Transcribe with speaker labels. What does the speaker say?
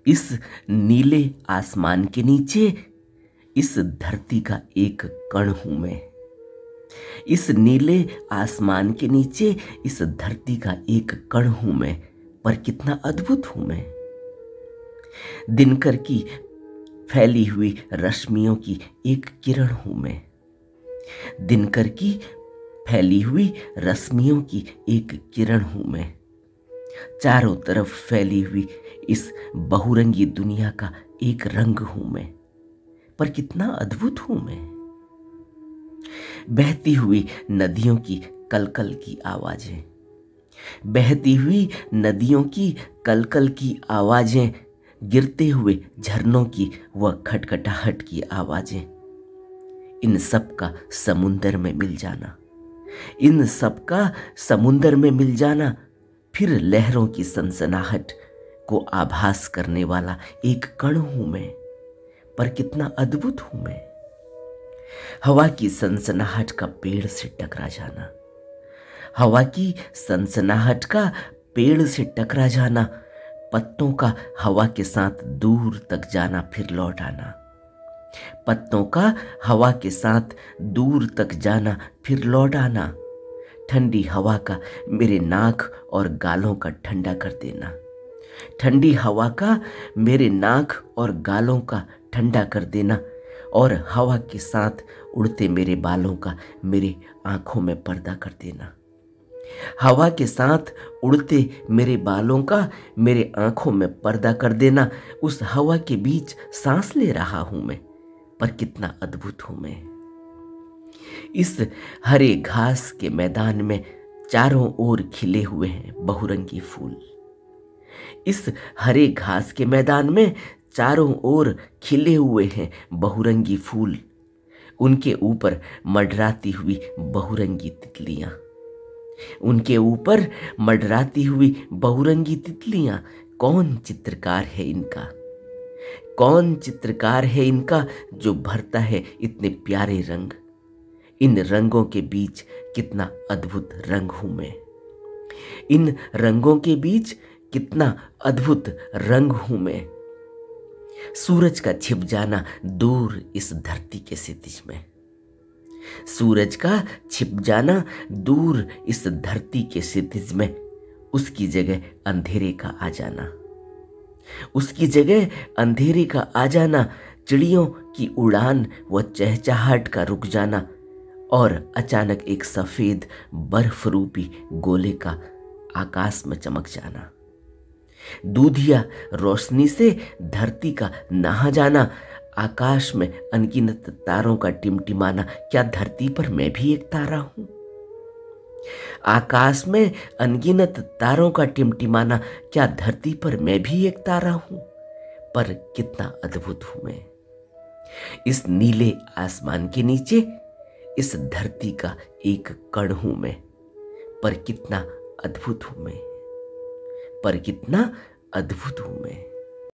Speaker 1: इस नीले आसमान के नीचे इस धरती का एक कण हूं मैं। इस नीले आसमान के नीचे इस धरती का एक कण हूं मैं, पर कितना अद्भुत हूं मैं। दिनकर की फैली हुई रश्मियों की एक किरण हूं मैं। दिनकर की फैली हुई रश्मियों की एक किरण हूं मैं। चारों तरफ फैली हुई इस बहुरंगी दुनिया का एक रंग हूं मैं, पर कितना अद्भुत हूं मैं। बहती हुई नदियों की कलकल की आवाजें, बहती हुई नदियों की कलकल की आवाजें, गिरते हुए झरनों की वह खटखटाहट की आवाजें, इन सब का समुंदर में मिल जाना, इन सब का समुंदर में मिल जाना, फिर लहरों की सनसनाहट को आभास करने वाला एक कण हूं मैं, पर कितना अद्भुत हूं मैं। हवा की सनसनाहट का पेड़ से टकरा जाना, हवा की सनसनाहट का पेड़ से टकरा जाना, पत्तों का हवा के साथ दूर तक जाना फिर लौट आना, पत्तों का हवा के साथ दूर तक जाना फिर लौट आना, ठंडी हवा का मेरे नाक और गालों का ठंडा कर देना, ठंडी हवा का मेरे नाक और गालों का ठंडा कर देना, और हवा के साथ उड़ते मेरे बालों का मेरे आंखों में पर्दा कर देना, हवा के साथ उड़ते मेरे बालों का मेरे आंखों में पर्दा कर देना। उस हवा के बीच सांस ले रहा हूं मैं, पर कितना अद्भुत हूं मैं। इस हरे घास के मैदान में चारों ओर खिले हुए हैं बहुरंगी फूल। इस हरे घास के मैदान में चारों ओर खिले हुए हैं बहुरंगी फूल। उनके ऊपर मंडराती हुई बहुरंगी तितलियां, उनके ऊपर मंडराती हुई बहुरंगी तितलियां। कौन चित्रकार है इनका, कौन चित्रकार है इनका जो भरता है इतने प्यारे रंग। इन रंगों के बीच कितना अद्भुत रंग हूं मैं, इन रंगों के बीच कितना अद्भुत रंग हूं मैं। सूरज का छिप जाना दूर इस धरती के क्षितिज में, सूरज का छिप जाना दूर इस धरती के क्षितिज में, उसकी जगह अंधेरे का आ जाना, उसकी जगह अंधेरे का आ जाना, चिड़ियों की उड़ान व चहचहाहट का रुक जाना, और अचानक एक सफेद बर्फ रूपी गोले का आकाश में चमक जाना, दूधिया रोशनी से धरती का नहा जाना, आकाश में अनगिनत तारों का टिमटिमाना। क्या धरती पर मैं भी एक तारा हूं? आकाश में अनगिनत तारों का टिमटिमाना, क्या धरती पर मैं भी एक तारा हूं? पर कितना अद्भुत हूं मैं। इस नीले आसमान के नीचे इस धरती का एक कण हूं मैं, पर कितना अद्भुत हूं मैं, पर कितना अद्भुत हूं मैं।